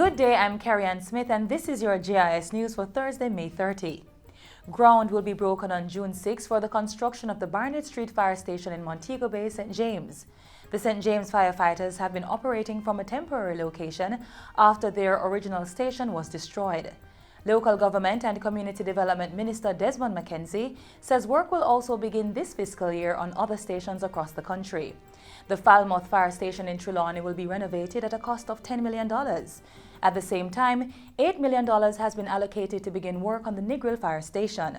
Good day, I'm Carrie-Ann Smith and this is your JIS News for Thursday, May 30. Ground will be broken on June 6 for the construction of the Barnett Street Fire Station in Montego Bay, St. James. The St. James firefighters have been operating from a temporary location after their original station was destroyed. Local Government and Community Development Minister Desmond McKenzie says work will also begin this fiscal year on other stations across the country. The Falmouth Fire Station in Trelawney will be renovated at a cost of $10 million. At the same time, $8 million has been allocated to begin work on the Negril Fire Station.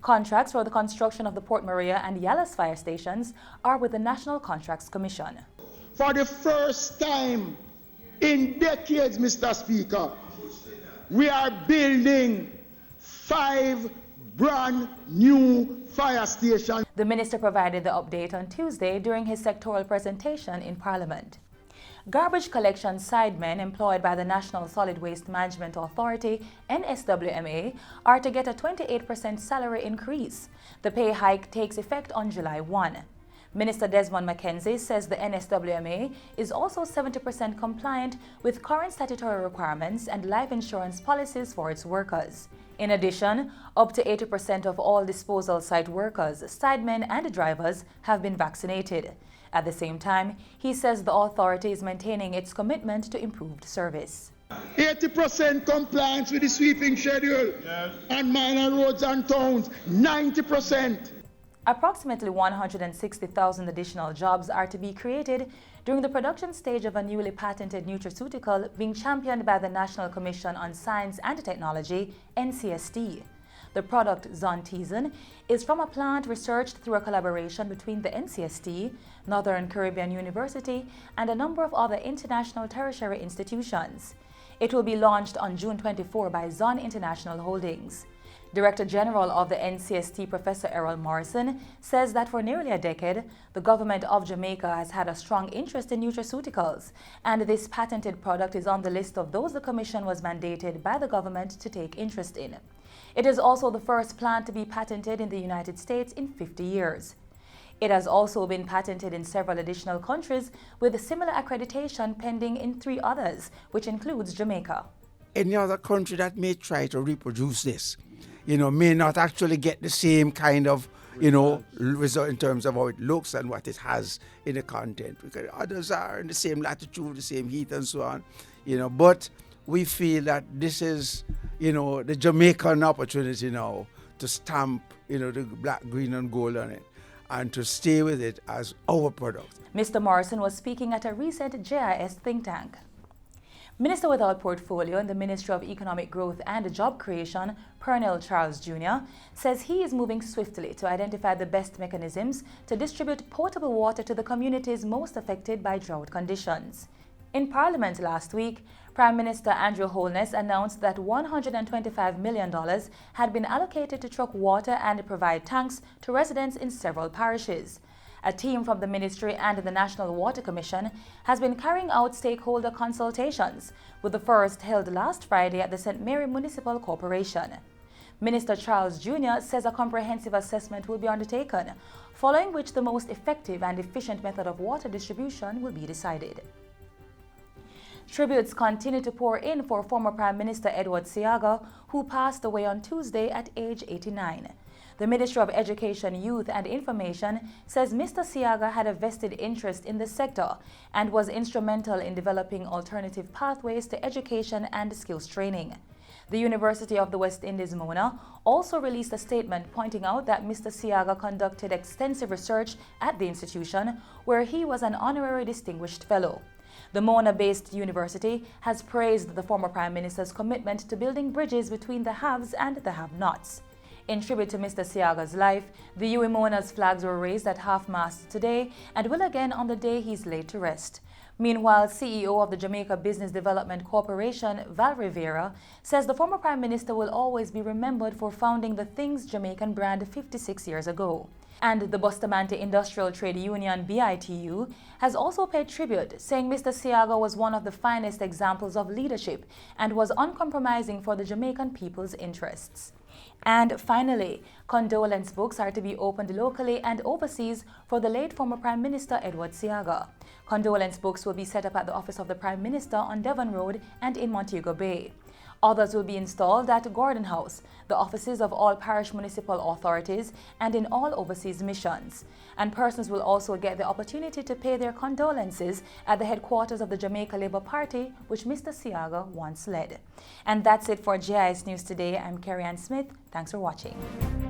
Contracts for the construction of the Port Maria and Yallas fire stations are with the National Contracts Commission. For the first time in decades, Mr. Speaker, we are building 5 brand new fire stations. The minister provided the update on Tuesday during his sectoral presentation in Parliament. Garbage collection sidemen employed by the National Solid Waste Management Authority, NSWMA, are to get a 28% salary increase. The pay hike takes effect on July 1. Minister Desmond McKenzie says the NSWMA is also 70% compliant with current statutory requirements and life insurance policies for its workers. In addition, up to 80% of all disposal site workers, sidemen and drivers have been vaccinated. At the same time, he says the authority is maintaining its commitment to improved service. 80% compliance with the sweeping schedule, yes. And minor roads and towns, 90%. Approximately 160,000 additional jobs are to be created during the production stage of a newly patented nutraceutical being championed by the National Commission on Science and Technology, NCST. The product, Zontizin, is from a plant researched through a collaboration between the NCST, Northern Caribbean University, and a number of other international tertiary institutions. It will be launched on June 24 by Zon International Holdings. Director General of the NCST, Professor Errol Morrison, says that for nearly a decade, the government of Jamaica has had a strong interest in nutraceuticals, and this patented product is on the list of those the Commission was mandated by the government to take interest in. It is also the first plant to be patented in the United States in 50 years. It has also been patented in several additional countries, with similar accreditation pending in 3 others, which includes Jamaica. Any other country that may try to reproduce this, may not actually get the same kind of, result in terms of how it looks and what it has in the content. Because others are in the same latitude, the same heat and so on, but we feel that this is, the Jamaican opportunity now to stamp, the black, green and gold on it and to stay with it as our product. Mr. Morrison was speaking at a recent JIS think tank. Minister without portfolio in the Ministry of Economic Growth and Job Creation, Pernell Charles Jr., says he is moving swiftly to identify the best mechanisms to distribute potable water to the communities most affected by drought conditions. In Parliament last week, Prime Minister Andrew Holness announced that $125 million had been allocated to truck water and provide tanks to residents in several parishes. A team from the ministry and the National Water Commission has been carrying out stakeholder consultations, with the first held last Friday at the St. Mary Municipal Corporation. Minister Charles Jr. says a comprehensive assessment will be undertaken, following which the most effective and efficient method of water distribution will be decided. Tributes continue to pour in for former Prime Minister Edward Seaga, who passed away on Tuesday at age 89. The Ministry of Education, Youth and Information says Mr. Seaga had a vested interest in the sector and was instrumental in developing alternative pathways to education and skills training. The University of the West Indies, Mona, also released a statement pointing out that Mr. Seaga conducted extensive research at the institution, where he was an honorary distinguished fellow. The Mona-based university has praised the former Prime Minister's commitment to building bridges between the haves and the have-nots. In tribute to Mr. Seaga's life, the UWI Mona's flags were raised at half-mast today and will again on the day he's laid to rest. Meanwhile, CEO of the Jamaica Business Development Corporation, Val Rivera, says the former Prime Minister will always be remembered for founding the Things Jamaican brand 56 years ago. And the Bustamante Industrial Trade Union, BITU, has also paid tribute, saying Mr. Seaga was one of the finest examples of leadership and was uncompromising for the Jamaican people's interests. And finally, condolence books are to be opened locally and overseas for the late former Prime Minister Edward Seaga. Condolence books will be set up at the office of the Prime Minister on Devon Road and in Montego Bay. Others will be installed at Gordon House, the offices of all parish municipal authorities, and in all overseas missions. And persons will also get the opportunity to pay their condolences at the headquarters of the Jamaica Labour Party, which Mr. Seaga once led. And that's it for JIS News Today. I'm Carrie Ann Smith. Thanks for watching.